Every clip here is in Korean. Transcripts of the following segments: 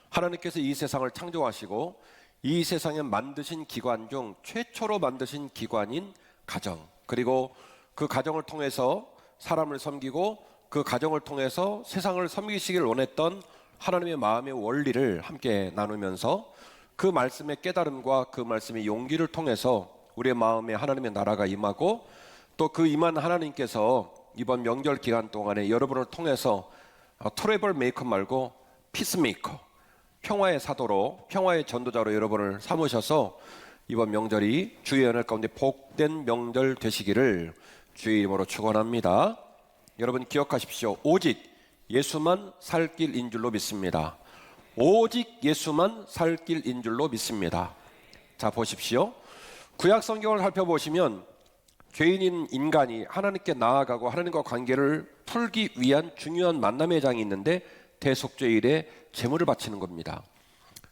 하나님께서 이 세상을 창조하시고 이 세상에 만드신 기관 중 최초로 만드신 기관인 가정, 그리고 그 가정을 통해서 사람을 섬기고 그 가정을 통해서 세상을 섬기시길 원했던 하나님의 마음의 원리를 함께 나누면서 그 말씀의 깨달음과 그 말씀의 용기를 통해서 우리의 마음에 하나님의 나라가 임하고, 또 그 임한 하나님께서 이번 명절 기간 동안에 여러분을 통해서 트러블 메이커 말고 피스메이커, 평화의 사도로, 평화의 전도자로 여러분을 삼으셔서 이번 명절이 주의 연회 가운데 복된 명절 되시기를 주의 이름으로 축원합니다. 여러분 기억하십시오. 오직 예수만 살 길인 줄로 믿습니다. 오직 예수만 살 길인 줄로 믿습니다. 자, 보십시오. 구약 성경을 살펴보시면 죄인인 인간이 하나님께 나아가고 하나님과 관계를 풀기 위한 중요한 만남의 장이 있는데 대속죄일에 제물을 바치는 겁니다.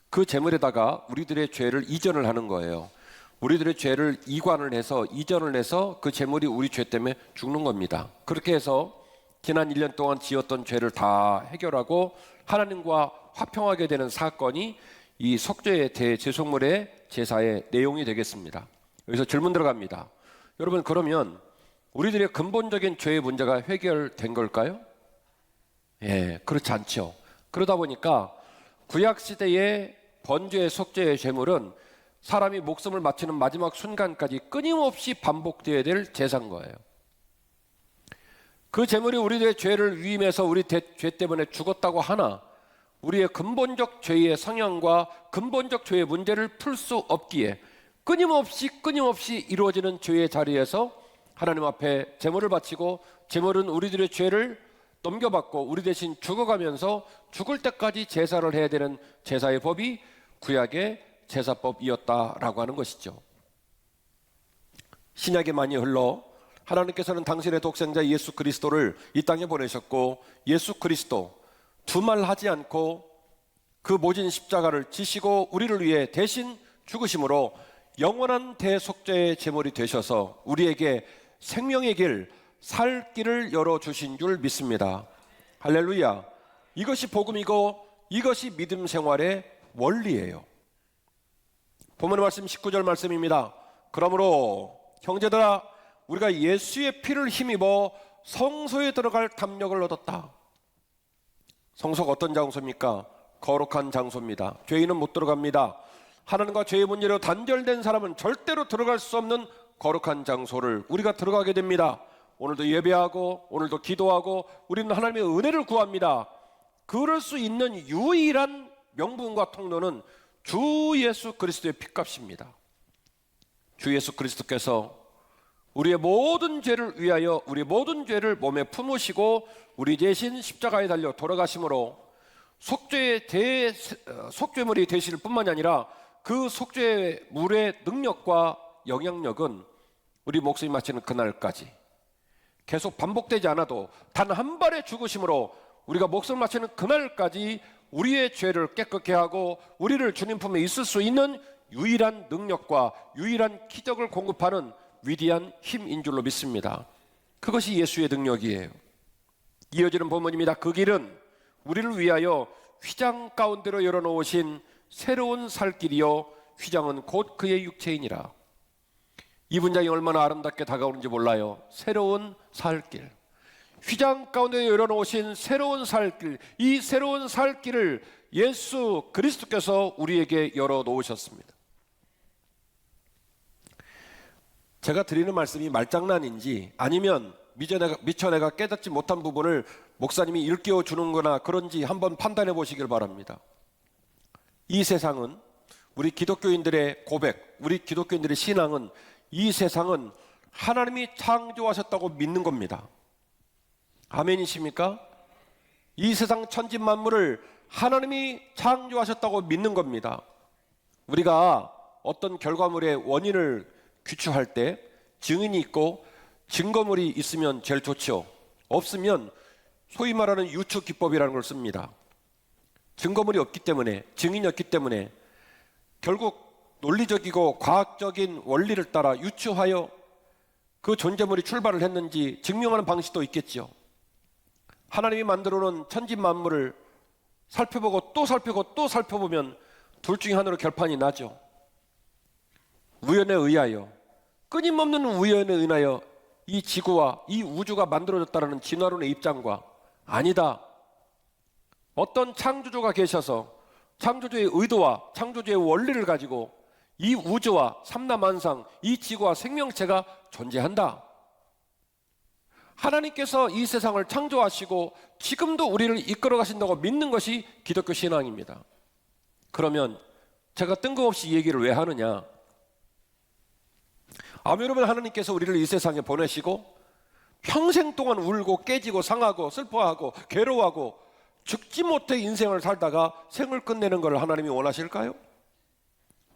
그 제물에다가 우리들의 죄를 이전을 하는 거예요. 우리들의 죄를 이관을 해서 이전을 해서 그 제물이 우리 죄 때문에 죽는 겁니다. 그렇게 해서 지난 1년 동안 지었던 죄를 다 해결하고 하나님과 화평하게 되는 사건이 이 속죄의 대제속물의 제사의 내용이 되겠습니다. 여기서 질문 들어갑니다. 여러분, 그러면 우리들의 근본적인 죄의 문제가 해결된 걸까요? 예, 그렇지 않죠. 그러다 보니까 구약시대의 번제의 속죄의 제물은 사람이 목숨을 마치는 마지막 순간까지 끊임없이 반복되어야 될 제사인 거예요. 그 제물이 우리들의 죄를 위임해서 우리 죄 때문에 죽었다고 하나 우리의 근본적 죄의 성향과 근본적 죄의 문제를 풀 수 없기에 끊임없이 이루어지는 죄의 자리에서 하나님 앞에 제물을 바치고, 제물은 우리들의 죄를 넘겨받고 우리 대신 죽어가면서 죽을 때까지 제사를 해야 되는 제사의 법이 구약의 제사법이었다라고 하는 것이죠. 신약이 많이 흘러 하나님께서는 당신의 독생자 예수 그리스도를 이 땅에 보내셨고, 예수 그리스도 두말하지 않고 그 모진 십자가를 지시고 우리를 위해 대신 죽으심으로 영원한 대속죄의 제물이 되셔서 우리에게 생명의 길, 살 길을 열어주신 줄 믿습니다. 할렐루야. 이것이 복음이고 이것이 믿음 생활의 원리예요. 본문의 말씀 19절 말씀입니다. 그러므로 형제들아, 우리가 예수의 피를 힘입어 성소에 들어갈 담력을 얻었다. 성소가 어떤 장소입니까? 거룩한 장소입니다. 죄인은 못 들어갑니다. 하나님과 죄의 문제로 단절된 사람은 절대로 들어갈 수 없는 거룩한 장소를 우리가 들어가게 됩니다. 오늘도 예배하고 오늘도 기도하고 우리는 하나님의 은혜를 구합니다. 그럴 수 있는 유일한 명분과 통로는 주 예수 그리스도의 핏값입니다. 주 예수 그리스도께서 우리의 모든 죄를 위하여 우리의 모든 죄를 몸에 품으시고 우리 대신 십자가에 달려 돌아가심으로 속죄물이 되실 뿐만이 아니라 그 속죄물의 능력과 영향력은 우리 목숨이 마치는 그날까지 계속 반복되지 않아도 단 한 발의 죽으심으로 우리가 목숨을 마치는 그날까지 우리의 죄를 깨끗게 하고 우리를 주님 품에 있을 수 있는 유일한 능력과 유일한 기적을 공급하는 위대한 힘인 줄로 믿습니다. 그것이 예수의 능력이에요. 이어지는 본문입니다. 그 길은 우리를 위하여 휘장 가운데로 열어놓으신 새로운 살 길이요 휘장은 곧 그의 육체이니라. 이 문장이 얼마나 아름답게 다가오는지 몰라요. 새로운 살 길, 휘장 가운데 열어놓으신 새로운 살 길, 이 새로운 살 길을 예수 그리스도께서 우리에게 열어놓으셨습니다. 제가 드리는 말씀이 말장난인지 아니면 미처 내가 깨닫지 못한 부분을 목사님이 일깨워 주는 거나 그런지 한번 판단해 보시길 바랍니다. 이 세상은, 우리 기독교인들의 고백, 우리 기독교인들의 신앙은, 이 세상은 하나님이 창조하셨다고 믿는 겁니다. 아멘이십니까? 이 세상 천지 만물을 하나님이 창조하셨다고 믿는 겁니다. 우리가 어떤 결과물의 원인을 규추할 때 증인이 있고 증거물이 있으면 제일 좋죠. 없으면 소위 말하는 유추 기법이라는 걸 씁니다. 증거물이 없기 때문에, 증인이 없기 때문에 결국 논리적이고 과학적인 원리를 따라 유추하여 그 존재물이 출발을 했는지 증명하는 방식도 있겠죠. 하나님이 만들어 놓은 천지 만물을 살펴보고 또 살펴보고 또 살펴보면 둘 중에 하나로 결판이 나죠. 우연에 의하여, 끊임없는 우연에 의하여 이 지구와 이 우주가 만들어졌다는 진화론의 입장과, 아니다, 어떤 창조주가 계셔서 창조주의 의도와 창조주의 원리를 가지고 이 우주와 삼라만상, 이 지구와 생명체가 존재한다. 하나님께서 이 세상을 창조하시고 지금도 우리를 이끌어 가신다고 믿는 것이 기독교 신앙입니다. 그러면 제가 뜬금없이 이 얘기를 왜 하느냐? 여러분, 하나님께서 우리를 이 세상에 보내시고 평생 동안 울고 깨지고 상하고 슬퍼하고 괴로워하고 죽지 못해 인생을 살다가 생을 끝내는 걸 하나님이 원하실까요?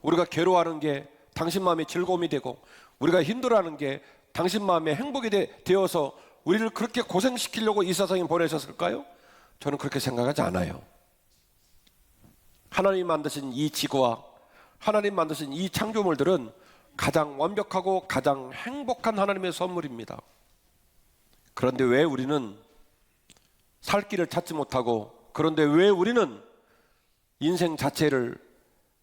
우리가 괴로워하는 게 당신 마음에 즐거움이 되고 우리가 힘들어하는 게 당신 마음에 행복이 되어서 우리를 그렇게 고생시키려고 이 세상에 보내셨을까요? 저는 그렇게 생각하지 않아요. 하나님 만드신 이 지구와 하나님 만드신 이 창조물들은 가장 완벽하고 가장 행복한 하나님의 선물입니다. 그런데 왜 우리는 살 길을 찾지 못하고, 그런데 왜 우리는 인생 자체를,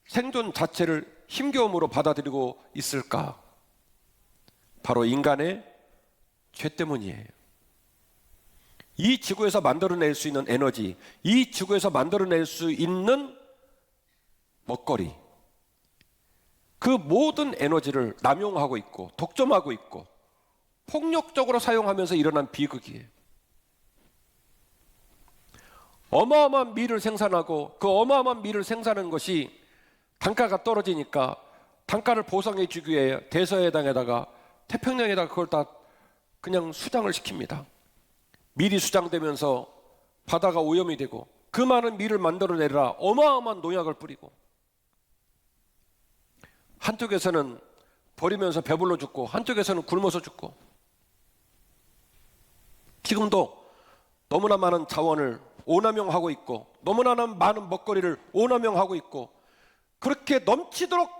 생존 자체를 힘겨움으로 받아들이고 있을까? 바로 인간의 죄 때문이에요. 이 지구에서 만들어낼 수 있는 에너지, 이 지구에서 만들어낼 수 있는 먹거리, 그 모든 에너지를 남용하고 있고 독점하고 있고 폭력적으로 사용하면서 일어난 비극이에요. 어마어마한 밀을 생산하고 그 어마어마한 밀을 생산하는 것이 단가가 떨어지니까 단가를 보상해 주기 위해 대서해당에다가 태평양에다가 그걸 다 그냥 수장을 시킵니다. 밀이 수장되면서 바다가 오염이 되고 그 많은 밀을 만들어내라 어마어마한 농약을 뿌리고, 한쪽에서는 버리면서 배불러 죽고 한쪽에서는 굶어서 죽고, 지금도 너무나 많은 자원을 오남용하고 있고 너무나 많은 먹거리를 오남용하고 있고, 그렇게 넘치도록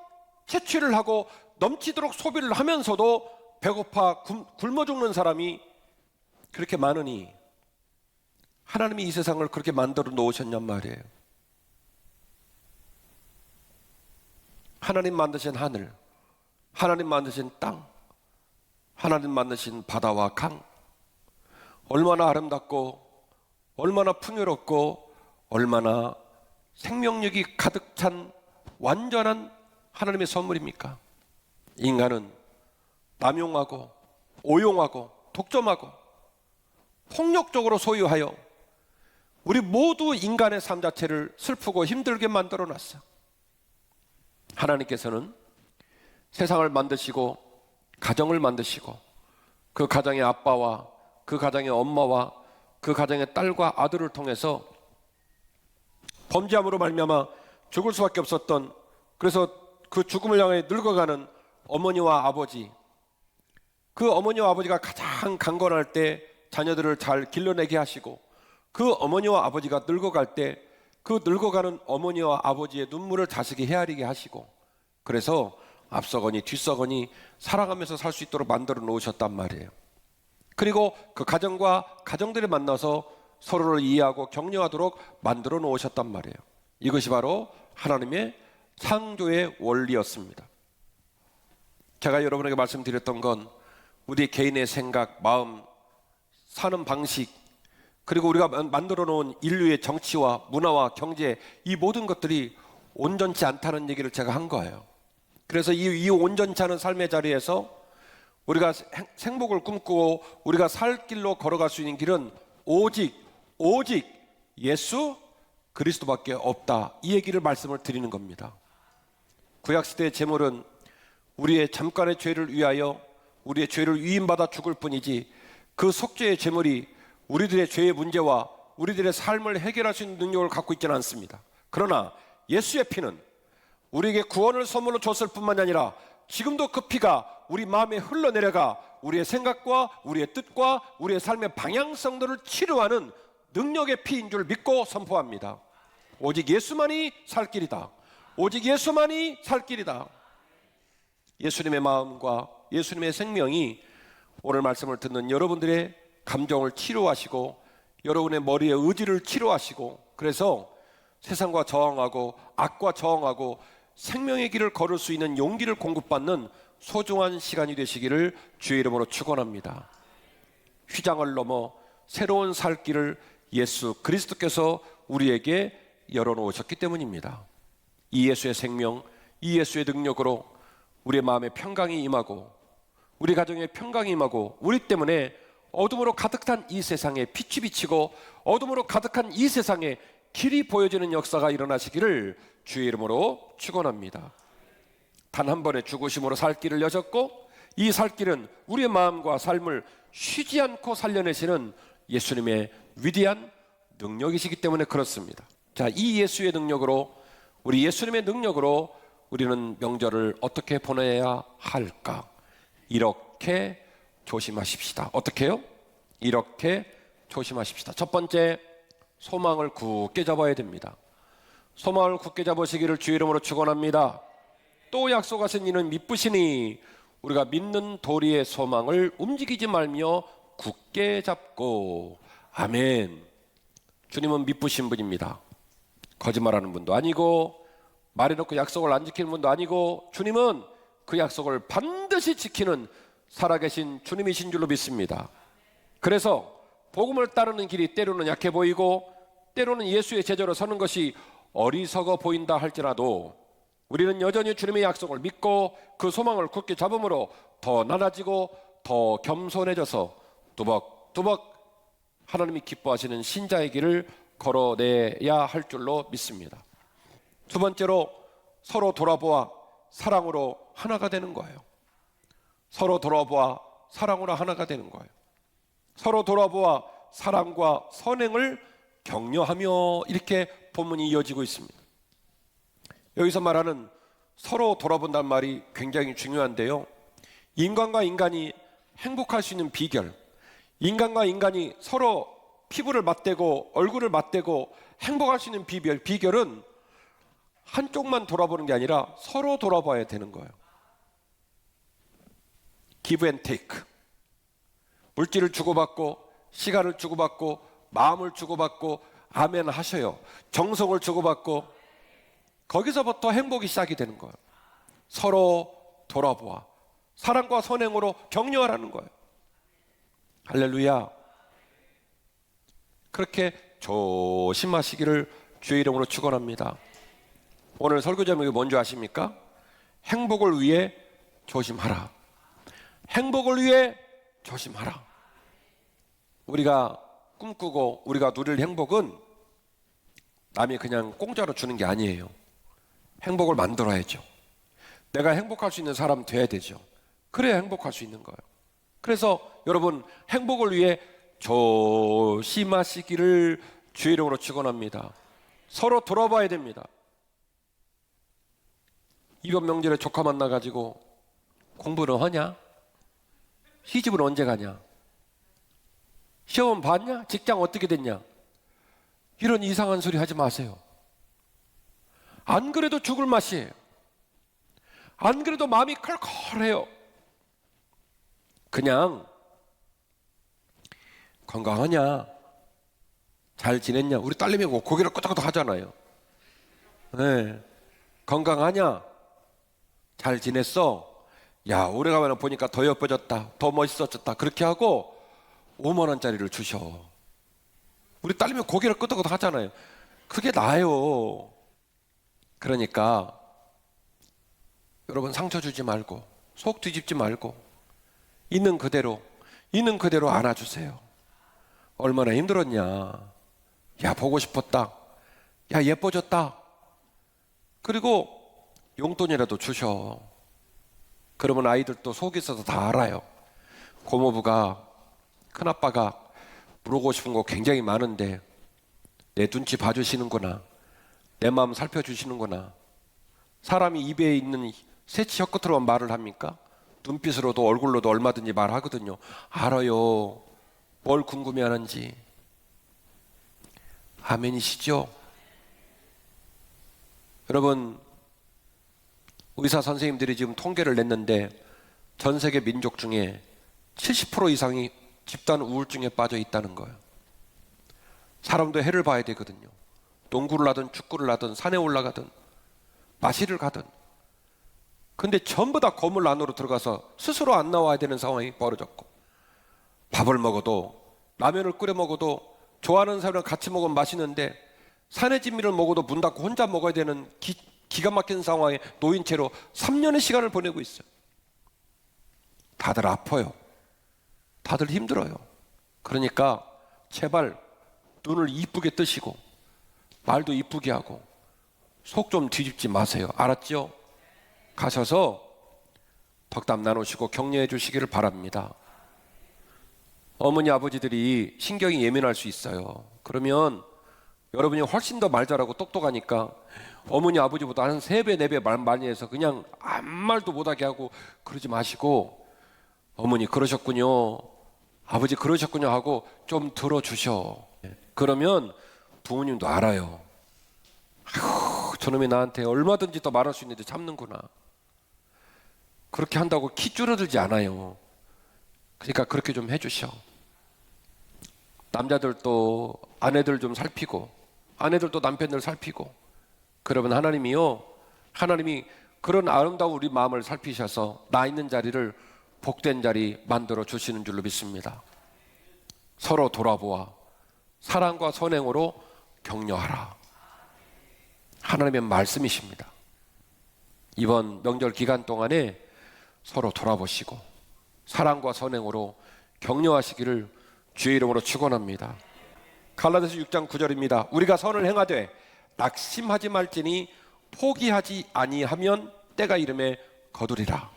채취를 하고 넘치도록 소비를 하면서도 배고파 굶어 죽는 사람이 그렇게 많으니 하나님이 이 세상을 그렇게 만들어 놓으셨냔 말이에요. 하나님 만드신 하늘, 하나님 만드신 땅, 하나님 만드신 바다와 강, 얼마나 아름답고 얼마나 풍요롭고 얼마나 생명력이 가득 찬 완전한 하나님의 선물입니까? 인간은 남용하고 오용하고 독점하고 폭력적으로 소유하여 우리 모두 인간의 삶 자체를 슬프고 힘들게 만들어 놨어. 하나님께서는 세상을 만드시고 가정을 만드시고 그 가정의 아빠와 그 가정의 엄마와 그 가정의 딸과 아들을 통해서 범죄함으로 말미암아 죽을 수밖에 없었던, 그래서 그 죽음을 향해 늙어가는 어머니와 아버지, 그 어머니와 아버지가 가장 강건할 때 자녀들을 잘 길러내게 하시고, 그 어머니와 아버지가 늙어갈 때 그 늙어가는 어머니와 아버지의 눈물을 자식이 헤아리게 하시고, 그래서 앞서거니 뒤서거니 살아가면서 살 수 있도록 만들어 놓으셨단 말이에요. 그리고 그 가정과 가정들이 만나서 서로를 이해하고 격려하도록 만들어 놓으셨단 말이에요. 이것이 바로 하나님의 창조의 원리였습니다. 제가 여러분에게 말씀드렸던 건 우리 개인의 생각, 마음, 사는 방식, 그리고 우리가 만들어 놓은 인류의 정치와 문화와 경제, 이 모든 것들이 온전치 않다는 얘기를 제가 한 거예요. 그래서 이 온전치 않은 삶의 자리에서 우리가 행복을 꿈꾸고 우리가 살 길로 걸어갈 수 있는 길은 오직 예수 그리스도밖에 없다, 이 얘기를 말씀을 드리는 겁니다. 구약시대의 제물은 우리의 잠깐의 죄를 위하여 우리의 죄를 위임받아 죽을 뿐이지, 그 속죄의 제물이 우리들의 죄의 문제와 우리들의 삶을 해결할 수 있는 능력을 갖고 있지는 않습니다. 그러나 예수의 피는 우리에게 구원을 선물로 줬을 뿐만 아니라 지금도 그 피가 우리 마음에 흘러내려가 우리의 생각과 우리의 뜻과 우리의 삶의 방향성들을 치료하는 능력의 피인 줄 믿고 선포합니다. 오직 예수만이 살 길이다. 오직 예수만이 살 길이다. 예수님의 마음과 예수님의 생명이 오늘 말씀을 듣는 여러분들의 감정을 치료하시고 여러분의 머리의 의지를 치료하시고, 그래서 세상과 저항하고 악과 저항하고 생명의 길을 걸을 수 있는 용기를 공급받는 소중한 시간이 되시기를 주의 이름으로 축원합니다. 휘장을 넘어 새로운 살 길을 예수 그리스도께서 우리에게 열어놓으셨기 때문입니다. 이 예수의 생명, 이 예수의 능력으로 우리의 마음에 평강이 임하고 우리 가정에 평강이 임하고 우리 때문에 어둠으로 가득한 이 세상에 빛이 비치고 어둠으로 가득한 이 세상에 길이 보여지는 역사가 일어나시기를 주의 이름으로 축원합니다. 단 한 번의 죽으심으로 살 길을 여셨고 이 살 길은 우리의 마음과 삶을 쉬지 않고 살려내시는 예수님의 위대한 능력이시기 때문에 그렇습니다. 자, 이 예수의 능력으로 우리 예수님의 능력으로 우리는 명절을 어떻게 보내야 할까? 이렇게 조심하십시다. 어떻게 해요? 이렇게 조심하십시다. 첫 번째, 소망을 굳게 잡아야 됩니다. 소망을 굳게 잡으시기를 주의 이름으로 축원합니다. 또 약속하신 이는 미쁘시니 우리가 믿는 도리의 소망을 움직이지 말며 굳게 잡고. 아멘. 주님은 미쁘신 분입니다. 거짓말하는 분도 아니고 말해놓고 약속을 안 지키는 분도 아니고 주님은 그 약속을 반드시 지키는 살아계신 주님이신 줄로 믿습니다. 그래서 복음을 따르는 길이 때로는 약해 보이고 때로는 예수의 제자로 서는 것이 어리석어 보인다 할지라도 우리는 여전히 주님의 약속을 믿고 그 소망을 굳게 잡음으로 더 낮아지고 더 겸손해져서 뚜벅뚜벅 하나님이 기뻐하시는 신자의 길을 걸어내야 할 줄로 믿습니다. 두 번째로 서로 돌아보아 사랑으로 하나가 되는 거예요. 서로 돌아보아 사랑으로 하나가 되는 거예요. 서로 돌아보아 사랑과 선행을 격려하며 이렇게 본문이 이어지고 있습니다. 여기서 말하는 서로 돌아본다는 말이 굉장히 중요한데요. 인간과 인간이 행복할 수 있는 비결, 인간과 인간이 서로 피부를 맞대고 얼굴을 맞대고 행복할 수 있는 비결은 한쪽만 돌아보는 게 아니라 서로 돌아봐야 되는 거예요. give and take. 물질을 주고받고 시간을 주고받고 마음을 주고받고 아멘 하셔요. 정성을 주고받고 거기서부터 행복이 시작이 되는 거예요. 서로 돌아보아 사랑과 선행으로 격려하라는 거예요. 할렐루야. 그렇게 조심하시기를 주의 이름으로 축원합니다. 오늘 설교 제목이 뭔지 아십니까? 행복을 위해 조심하라. 행복을 위해 조심하라. 우리가 꿈꾸고 우리가 누릴 행복은 남이 그냥 공짜로 주는 게 아니에요. 행복을 만들어야죠. 내가 행복할 수 있는 사람 돼야 되죠. 그래야 행복할 수 있는 거예요. 그래서 여러분 행복을 위해 조심하시기를 주의 이름으로 축원합니다. 서로 돌아봐야 됩니다. 이번 명절에 조카 만나가지고 공부는 하냐? 시집은 언제 가냐? 시험 봤냐? 직장 어떻게 됐냐? 이런 이상한 소리 하지 마세요. 안 그래도 죽을 맛이에요. 안 그래도 마음이 컬컬해요. 그냥 건강하냐? 잘 지냈냐? 우리 딸내미 고개를 끄덕끄덕 하잖아요. 네. 건강하냐? 잘 지냈어? 야, 오래간만에 보니까 더 예뻐졌다. 더 멋있어졌다. 그렇게 하고 5만 원짜리를 주셔. 우리 딸내미 고개를 끄덕끄덕 하잖아요. 그게 나아요. 그러니까 여러분 상처 주지 말고 속 뒤집지 말고 있는 그대로 안아주세요. 얼마나 힘들었냐. 야, 보고 싶었다. 야, 예뻐졌다. 그리고 용돈이라도 주셔. 그러면 아이들도 속이 있어서 다 알아요. 고모부가 큰아빠가 물어보고 싶은 거 굉장히 많은데 내 눈치 봐주시는구나. 내 마음 살펴주시는구나. 사람이 입에 있는 새치 혀끝으로만 말을 합니까? 눈빛으로도 얼굴로도 얼마든지 말하거든요. 알아요. 뭘 궁금해하는지. 아멘이시죠? 여러분, 의사 선생님들이 지금 통계를 냈는데 전 세계 민족 중에 70% 이상이 집단 우울증에 빠져 있다는 거예요. 사람도 해를 봐야 되거든요. 농구를 하든 축구를 하든 산에 올라가든 마실을 가든. 근데 전부 다 건물 안으로 들어가서 스스로 안 나와야 되는 상황이 벌어졌고, 밥을 먹어도 라면을 끓여 먹어도 좋아하는 사람이랑 같이 먹으면 맛있는데 산의 진미를 먹어도 문 닫고 혼자 먹어야 되는 기가 막힌 상황에 놓인 채로 3년의 시간을 보내고 있어요. 다들 아파요. 다들 힘들어요. 그러니까 제발 눈을 이쁘게 뜨시고 말도 이쁘게 하고 속 좀 뒤집지 마세요. 알았죠? 가셔서 덕담 나누시고 격려해 주시기를 바랍니다. 어머니 아버지들이 신경이 예민할 수 있어요. 그러면 여러분이 훨씬 더 말 잘하고 똑똑하니까 어머니 아버지보다 한 3배 4배 말 많이 해서 그냥 아무 말도 못하게 하고 그러지 마시고, 어머니 그러셨군요, 아버지 그러셨군요 하고 좀 들어주셔. 그러면 부모님도 알아요. 아휴, 저놈이 나한테 얼마든지 더 말할 수 있는데 참는구나. 그렇게 한다고 키 줄어들지 않아요. 그러니까 그렇게 좀 해주셔. 남자들도 아내들 좀 살피고 아내들도 남편들 살피고, 그러면 하나님이 그런 아름다운 우리 마음을 살피셔서 나 있는 자리를 복된 자리 만들어 주시는 줄로 믿습니다. 서로 돌아보아 사랑과 선행으로 격려하라. 하나님의 말씀이십니다. 이번 명절 기간 동안에 서로 돌아보시고 사랑과 선행으로 격려하시기를 주의 이름으로 축원합니다. 갈라디아서 6장 9절입니다. 우리가 선을 행하되 낙심하지 말지니 포기하지 아니하면 때가 이름에 거두리라.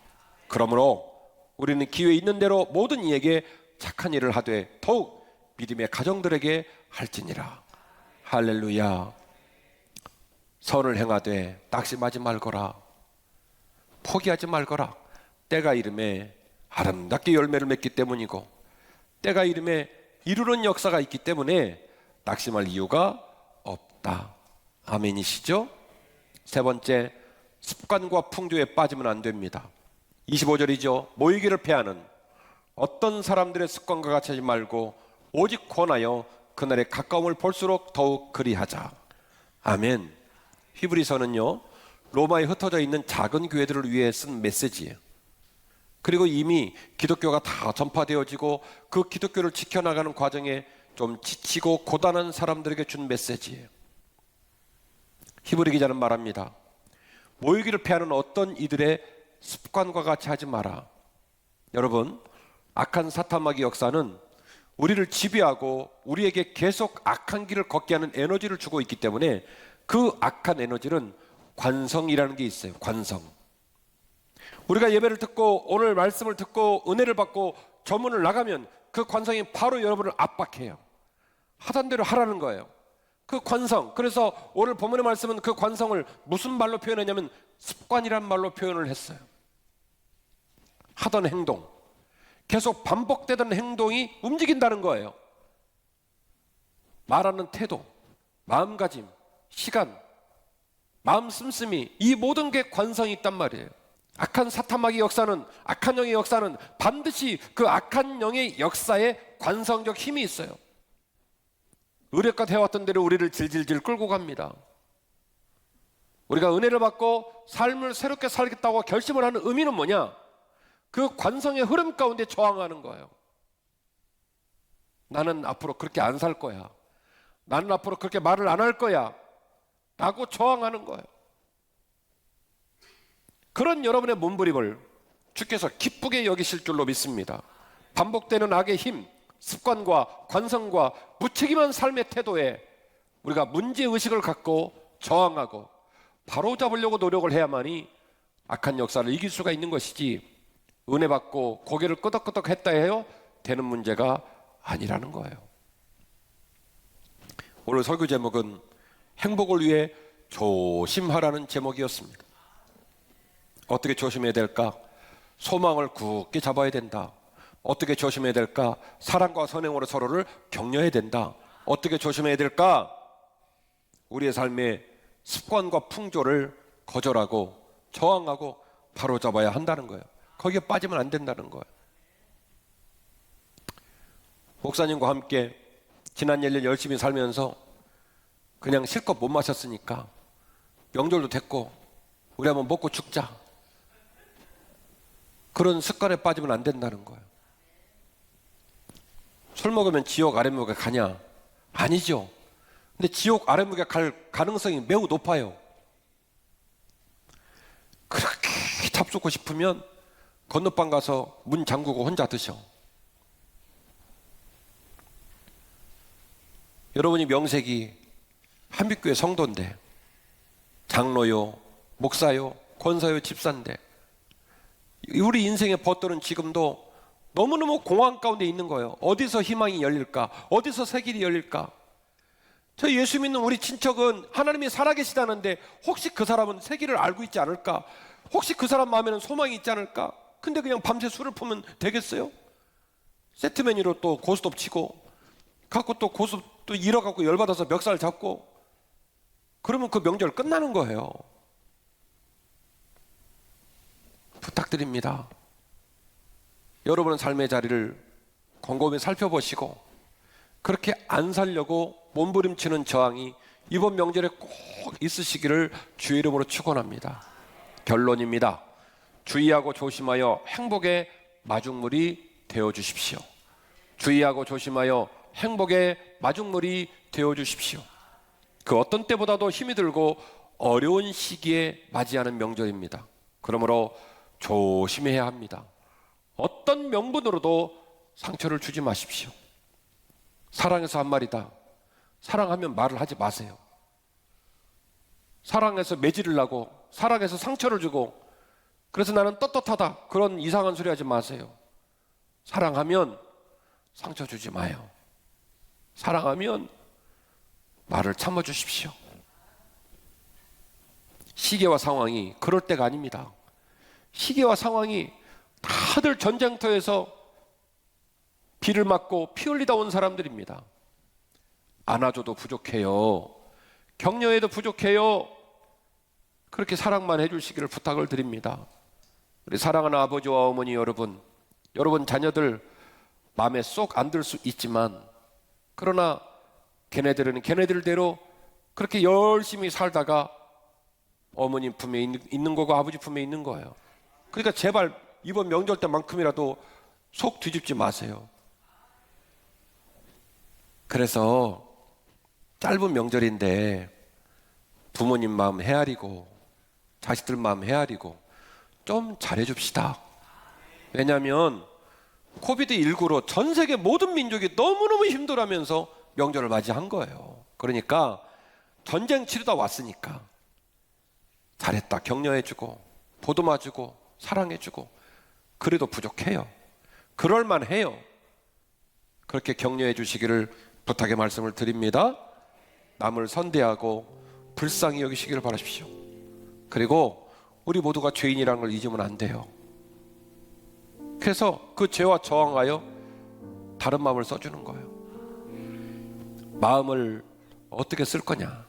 그러므로 우리는 기회 있는 대로 모든 이에게 착한 일을 하되 더욱 믿음의 가정들에게 할지니라. 할렐루야. 선을 행하되 낙심하지 말거라. 포기하지 말거라. 때가 이름에 아름답게 열매를 맺기 때문이고 때가 이름에 이루는 역사가 있기 때문에 낙심할 이유가 없다. 아멘이시죠? 세 번째, 습관과 풍조에 빠지면 안 됩니다. 25절이죠. 모이기를 패하는 어떤 사람들의 습관과 같이 하지 말고 오직 권하여 그날의 가까움을 볼수록 더욱 그리하자. 아멘. 히브리서는요, 로마에 흩어져 있는 작은 교회들을 위해 쓴 메시지예요. 그리고 이미 기독교가 다 전파되어지고 그 기독교를 지켜나가는 과정에 좀 지치고 고단한 사람들에게 준 메시지예요. 히브리 기자는 말합니다. 모이기를 패하는 어떤 이들의 습관과 같이 하지 마라. 여러분, 악한 사탄마귀 역사는 우리를 지배하고 우리에게 계속 악한 길을 걷게 하는 에너지를 주고 있기 때문에 그 악한 에너지는 관성이라는 게 있어요. 관성. 우리가 예배를 듣고 오늘 말씀을 듣고 은혜를 받고 저문을 나가면 그 관성이 바로 여러분을 압박해요. 하던 대로 하라는 거예요. 그 관성. 그래서 오늘 본문의 말씀은 그 관성을 무슨 말로 표현했냐면 습관이란 말로 표현을 했어요. 하던 행동, 계속 반복되던 행동이 움직인다는 거예요. 말하는 태도, 마음가짐, 시간, 마음 씀씀이, 이 모든 게 관성이 있단 말이에요. 악한 사탄마귀 역사는, 악한 영의 역사는 반드시 그 악한 영의 역사에 관성적 힘이 있어요. 의뢰껏 해왔던 대로 우리를 질질질 끌고 갑니다. 우리가 은혜를 받고 삶을 새롭게 살겠다고 결심을 하는 의미는 뭐냐? 그 관성의 흐름 가운데 저항하는 거예요. 나는 앞으로 그렇게 안 살 거야. 나는 앞으로 그렇게 말을 안 할 거야 라고 저항하는 거예요. 그런 여러분의 몸부림을 주께서 기쁘게 여기실 줄로 믿습니다. 반복되는 악의 힘, 습관과 관성과 무책임한 삶의 태도에 우리가 문제의식을 갖고 저항하고 바로잡으려고 노력을 해야만이 악한 역사를 이길 수가 있는 것이지, 은혜 받고 고개를 끄덕끄덕 했다 해요 되는 문제가 아니라는 거예요. 오늘 설교 제목은 행복을 위해 조심하라는 제목이었습니다. 어떻게 조심해야 될까? 소망을 굳게 잡아야 된다. 어떻게 조심해야 될까? 사랑과 선행으로 서로를 격려해야 된다. 어떻게 조심해야 될까? 우리의 삶의 습관과 풍조를 거절하고 저항하고 바로잡아야 한다는 거예요. 거기에 빠지면 안 된다는 거예요. 목사님과 함께 지난 1년 열심히 살면서 그냥 실컷 못 마셨으니까 명절도 됐고 우리 한번 먹고 죽자, 그런 습관에 빠지면 안 된다는 거예요. 술 먹으면 지옥 아랫목에 가냐? 아니죠. 근데 지옥 아랫목에 갈 가능성이 매우 높아요. 그렇게 잡수고 싶으면 건너방 가서 문 잠그고 혼자 드셔. 여러분이 명색이 한빛교회 성도인데, 장로요, 목사요, 권사요, 집사인데, 우리 인생의 벗돌은 지금도 너무너무 공허한 가운데 있는 거예요. 어디서 희망이 열릴까? 어디서 새 길이 열릴까? 저 예수 믿는 우리 친척은 하나님이 살아계시다는데 혹시 그 사람은 새 길을 알고 있지 않을까? 혹시 그 사람 마음에는 소망이 있지 않을까? 근데 그냥 밤새 술을 풀면 되겠어요? 세트 메뉴로 또 고스톱 치고 갖고 또 고스톱 또 잃어갖고 열받아서 멱살 잡고 그러면 그 명절 끝나는 거예요. 부탁드립니다. 여러분의 삶의 자리를 곰곰이 살펴보시고 그렇게 안 살려고 몸부림치는 저항이 이번 명절에 꼭 있으시기를 주의 이름으로 축원합니다. 결론입니다. 주의하고 조심하여 행복의 마중물이 되어 주십시오. 주의하고 조심하여 행복의 마중물이 되어 주십시오. 그 어떤 때보다도 힘이 들고 어려운 시기에 맞이하는 명절입니다. 그러므로 조심해야 합니다. 어떤 명분으로도 상처를 주지 마십시오. 사랑해서 한 말이다. 사랑하면 말을 하지 마세요. 사랑해서 매질을 하고 사랑해서 상처를 주고 그래서 나는 떳떳하다, 그런 이상한 소리 하지 마세요. 사랑하면 상처 주지 마요. 사랑하면 말을 참아주십시오. 시기와 상황이 그럴 때가 아닙니다. 시기와 상황이 다들 전쟁터에서 비를 맞고 피 흘리다 온 사람들입니다. 안아줘도 부족해요. 격려해도 부족해요. 그렇게 사랑만 해주시기를 부탁을 드립니다. 우리 사랑하는 아버지와 어머니 여러분, 여러분 자녀들 마음에 쏙 안 들 수 있지만 그러나 걔네들은 걔네들대로 그렇게 열심히 살다가 어머니 품에 있는 거고 아버지 품에 있는 거예요. 그러니까 제발 이번 명절 때만큼이라도 속 뒤집지 마세요. 그래서 짧은 명절인데 부모님 마음 헤아리고 자식들 마음 헤아리고 좀 잘해줍시다. 왜냐하면 코비드19로 전 세계 모든 민족이 너무너무 힘들어하면서 명절을 맞이한 거예요. 그러니까 전쟁 치르다 왔으니까 잘했다 격려해주고 보듬어주고 사랑해주고 그래도 부족해요. 그럴만해요. 그렇게 격려해 주시기를 부탁의 말씀을 드립니다. 남을 선대하고 불쌍히 여기시기를 바라십시오. 그리고 우리 모두가 죄인이라는 걸 잊으면 안 돼요. 그래서 그 죄와 저항하여 다른 마음을 써주는 거예요. 마음을 어떻게 쓸 거냐,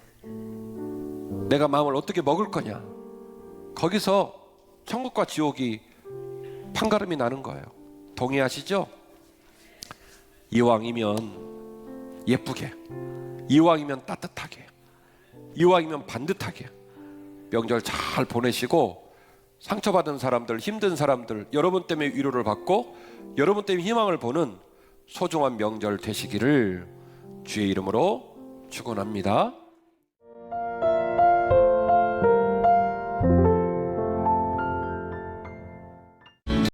내가 마음을 어떻게 먹을 거냐, 거기서 천국과 지옥이 판가름이 나는 거예요. 동의하시죠? 이왕이면 예쁘게, 이왕이면 따뜻하게, 이왕이면 반듯하게 명절 잘 보내시고 상처받은 사람들, 힘든 사람들, 여러분 때문에 위로를 받고 여러분 때문에 희망을 보는 소중한 명절 되시기를 주의 이름으로 축원합니다.